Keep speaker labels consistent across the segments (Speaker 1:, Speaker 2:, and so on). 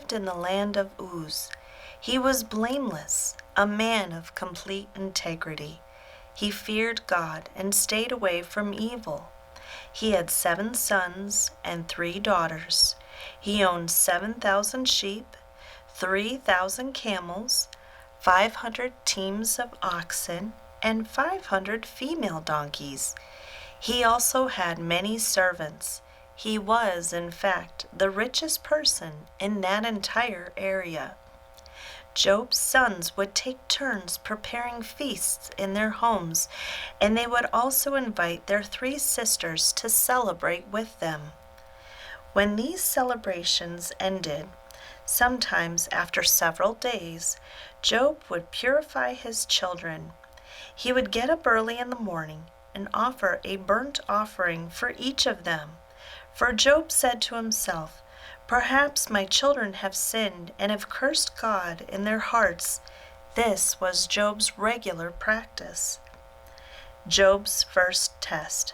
Speaker 1: lived in the land of Uz. He was blameless, a man of complete integrity. He feared God and stayed away from evil. He had 7 sons and 3 daughters. He owned 7,000 sheep, 3,000 camels, 500 teams of oxen, and 500 female donkeys. He also had many servants. He was, in fact, the richest person in that entire area. Job's sons would take turns preparing feasts in their homes, and they would also invite their 3 sisters to celebrate with them. When these celebrations ended, sometimes after several days, Job would purify his children. He would get up early in the morning and offer a burnt offering for each of them. For Job said to himself, "Perhaps my children have sinned and have cursed God in their hearts." This was Job's regular practice. Job's first test.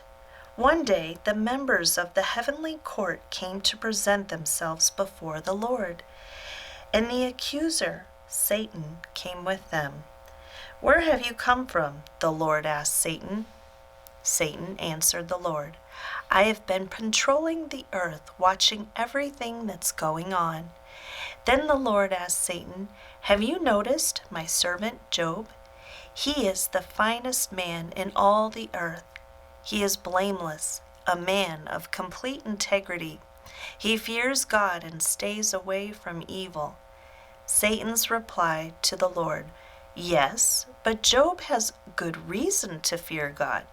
Speaker 1: One day, the members of the heavenly court came to present themselves before the Lord, and the accuser, Satan, came with them. "Where have you come from?" the Lord asked Satan. Satan answered the Lord, "I have been patrolling the earth, watching everything that's going on." Then the Lord asked Satan, "Have you noticed my servant Job? He is the finest man in all the earth. He is blameless, a man of complete integrity. He fears God and stays away from evil." Satan's reply to the Lord, "Yes, but Job has good reason to fear God.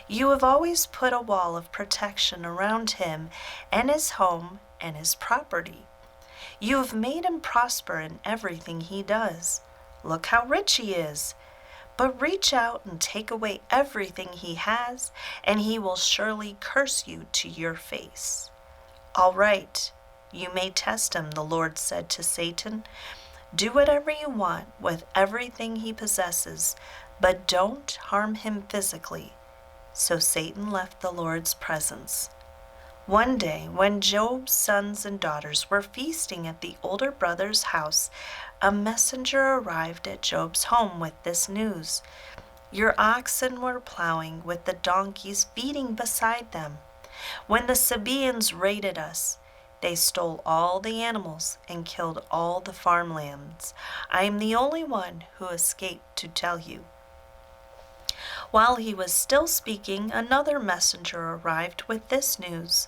Speaker 1: You have always put a wall of protection around him and his home and his property. You have made him prosper in everything he does. Look how rich he is. But reach out and take away everything he has, and he will surely curse you to your face." "All right, you may test him," the Lord said to Satan. "Do whatever you want with everything he possesses, but don't harm him physically." So Satan left the Lord's presence. One day, when Job's sons and daughters were feasting at the older brother's house, a messenger arrived at Job's home with this news: "Your oxen were plowing with the donkeys feeding beside them. When the Sabaeans raided us, they stole all the animals and killed all the farmlands. I am the only one who escaped to tell you." While he was still speaking, another messenger arrived with this news: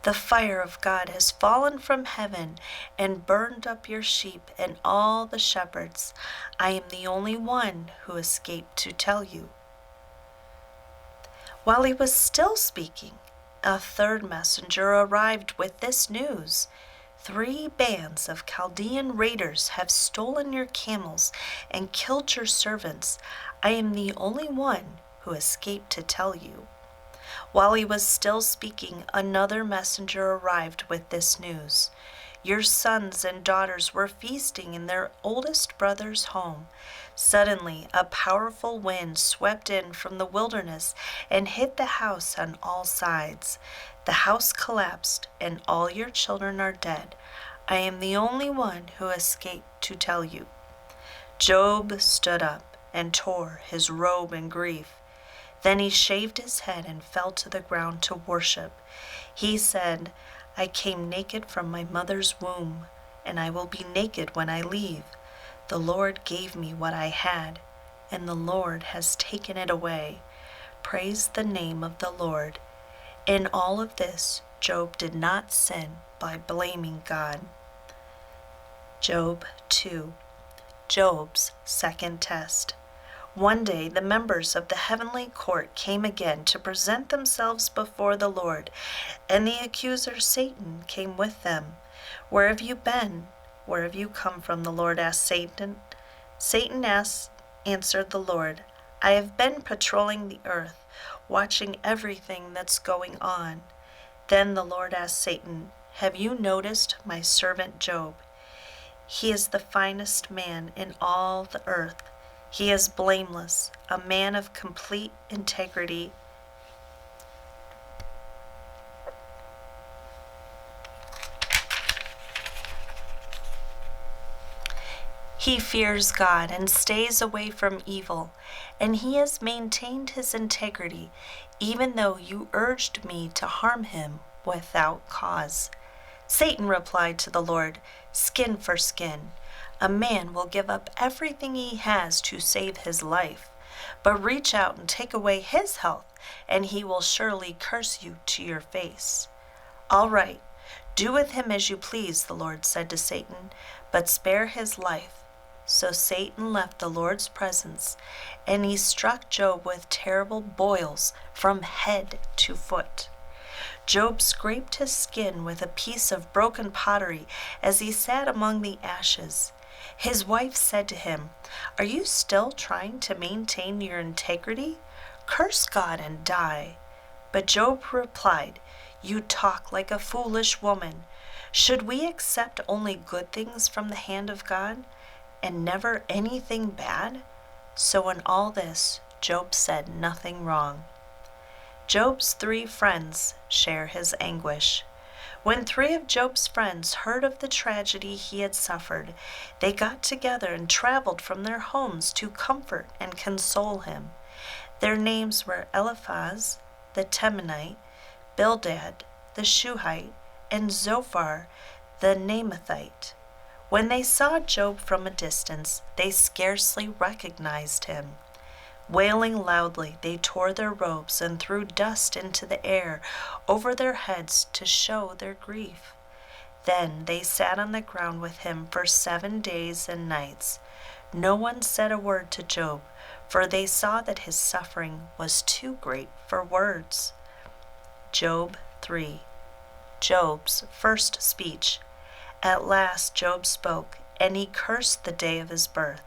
Speaker 1: "The fire of God has fallen from heaven and burned up your sheep and all the shepherds. I am the only one who escaped to tell you." While he was still speaking, a third messenger arrived with this news: "3 bands of Chaldean raiders have stolen your camels and killed your servants. I am the only one who escaped to tell you." While he was still speaking, another messenger arrived with this news: "Your sons and daughters were feasting in their oldest brother's home. Suddenly, a powerful wind swept in from the wilderness and hit the house on all sides. The house collapsed, and all your children are dead. I am the only one who escaped to tell you." Job stood up and tore his robe in grief. Then he shaved his head and fell to the ground to worship. He said, "I came naked from my mother's womb, and I will be naked when I leave. The Lord gave me what I had, and the Lord has taken it away. Praise the name of the Lord." In all of this, Job did not sin by blaming God. Job 2. Job's second test. One day, the members of the heavenly court came again to present themselves before the Lord, and the accuser Satan came with them. "Where have you been? Where have you come from?" the Lord asked Satan. Satan answered the Lord, "I have been patrolling the earth, watching everything that's going on." Then the Lord asked Satan, "Have you noticed my servant Job? He is the finest man in all the earth. He is blameless, a man of complete integrity. He fears God and stays away from evil, and he has maintained his integrity, even though you urged me to harm him without cause. Satan replied to the Lord, "Skin for skin. A man will give up everything he has to save his life, but reach out and take away his health, and he will surely curse you to your face." "All right, do with him as you please," the Lord said to Satan, "but spare his life." So Satan left the Lord's presence, and he struck Job with terrible boils from head to foot. Job scraped his skin with a piece of broken pottery as he sat among the ashes. His wife said to him, "Are you still trying to maintain your integrity? Curse God and die." But Job replied, "You talk like a foolish woman. Should we accept only good things from the hand of God, and never anything bad?" So in all this, Job said nothing wrong. Job's 3 friends share his anguish. When 3 of Job's friends heard of the tragedy he had suffered, they got together and traveled from their homes to comfort and console him. Their names were Eliphaz the Temanite, Bildad the Shuhite, and Zophar the Naamathite. When they saw Job from a distance, they scarcely recognized him. Wailing loudly, they tore their robes and threw dust into the air over their heads to show their grief. Then they sat on the ground with him for 7 days and nights. No one said a word to Job, for they saw that his suffering was too great for words. Job 3. Job's first speech. At last Job spoke, and he cursed the day of his birth.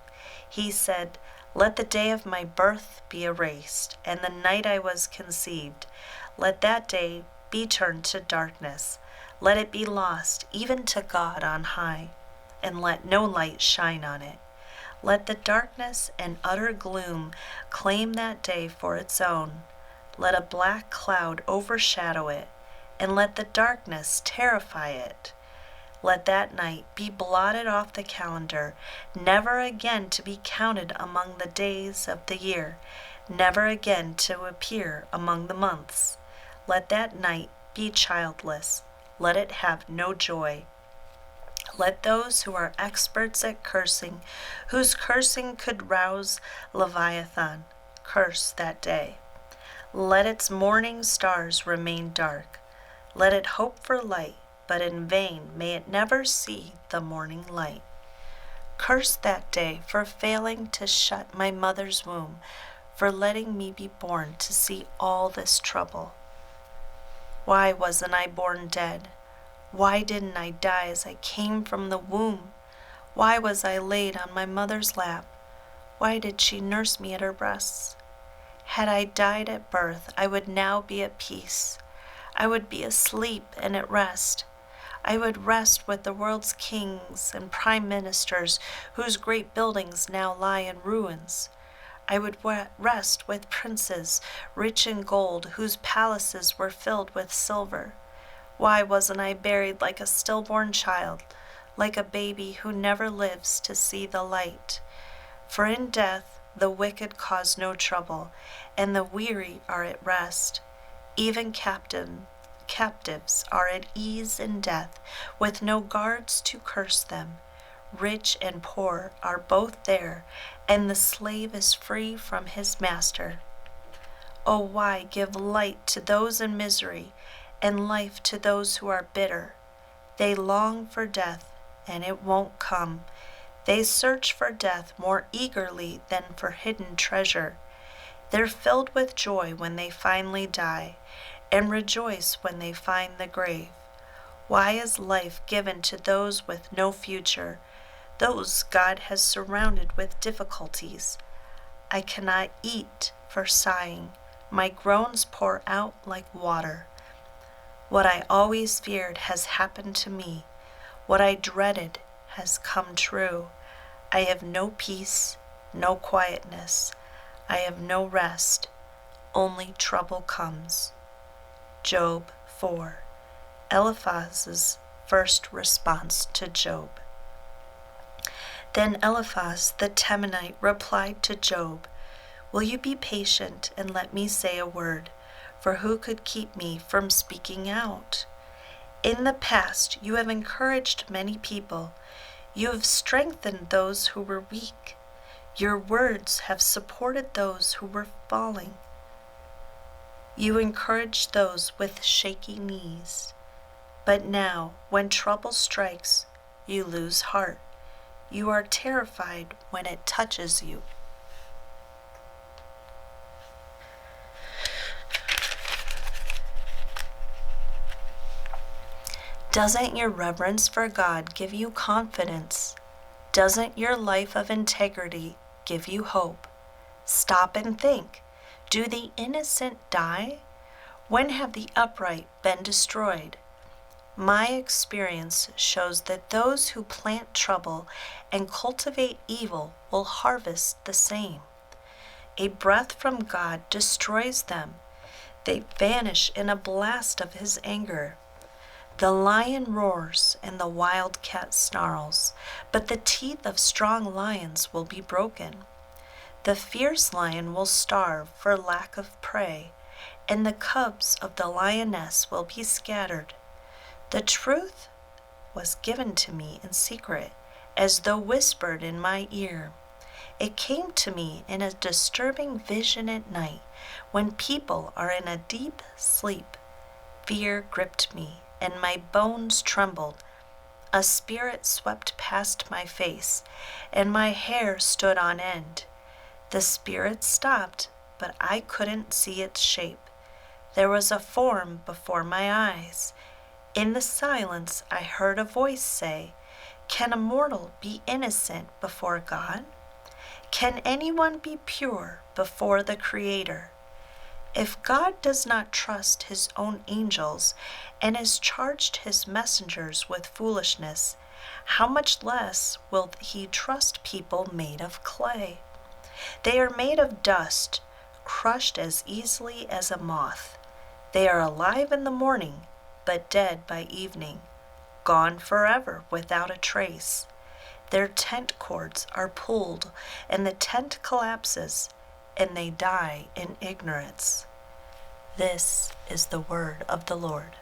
Speaker 1: He said, "Let the day of my birth be erased, and the night I was conceived. Let that day be turned to darkness. Let it be lost, even to God on high, and let no light shine on it. Let the darkness and utter gloom claim that day for its own. Let a black cloud overshadow it, and let the darkness terrify it. Let that night be blotted off the calendar, never again to be counted among the days of the year, never again to appear among the months. Let that night be childless. Let it have no joy. Let those who are experts at cursing, whose cursing could rouse Leviathan, curse that day. Let its morning stars remain dark. Let it hope for light, but in vain may it never see the morning light. Curse that day for failing to shut my mother's womb, for letting me be born to see all this trouble. Why wasn't I born dead? Why didn't I die as I came from the womb? Why was I laid on my mother's lap? Why did she nurse me at her breasts? Had I died at birth, I would now be at peace. I would be asleep and at rest. I would rest with the world's kings and prime ministers, whose great buildings now lie in ruins. I would rest with princes, rich in gold, whose palaces were filled with silver. Why wasn't I buried like a stillborn child, like a baby who never lives to see the light? For in death the wicked cause no trouble, and the weary are at rest. Even captives are at ease in death, with no guards to curse them. Rich and poor are both there, and the slave is free from his master. Oh, why give light to those in misery, and life to those who are bitter? They long for death, and it won't come. They search for death more eagerly than for hidden treasure. They're filled with joy when they finally die, and rejoice when they find the grave. Why is life given to those with no future, those God has surrounded with difficulties? I cannot eat for sighing. My groans pour out like water. What I always feared has happened to me. What I dreaded has come true. I have no peace, no quietness. I have no rest. Only trouble comes. Job 4. Eliphaz's first response to Job. Then Eliphaz the Temanite replied to Job, "Will you be patient and let me say a word? For who could keep me from speaking out? In the past you have encouraged many people. You have strengthened those who were weak. Your words have supported those who were falling. You encouraged those with shaky knees. But now, when trouble strikes, you lose heart. You are terrified when it touches you." Doesn't your reverence for God give you confidence? Doesn't your life of integrity give you hope? Stop and think. Do the innocent die? When have the upright been destroyed? My experience shows that those who plant trouble and cultivate evil will harvest the same. A breath from God destroys them. They vanish in a blast of his anger. The lion roars and the wildcat snarls, but the teeth of strong lions will be broken. The fierce lion will starve for lack of prey, and the cubs of the lioness will be scattered. The truth was given to me in secret, as though whispered in my ear. It came to me in a disturbing vision at night, when people are in a deep sleep. Fear gripped me, and my bones trembled. A spirit swept past my face, and my hair stood on end. The spirit stopped, but I couldn't see its shape. There was a form before my eyes. In the silence, I heard a voice say, "Can a mortal be innocent before God? Can anyone be pure before the Creator? If God does not trust his own angels and has charged his messengers with foolishness, how much less will he trust people made of clay? They are made of dust, crushed as easily as a moth. They are alive in the morning, but dead by evening, gone forever without a trace. Their tent cords are pulled, and the tent collapses, and they die in ignorance." This is the word of the Lord.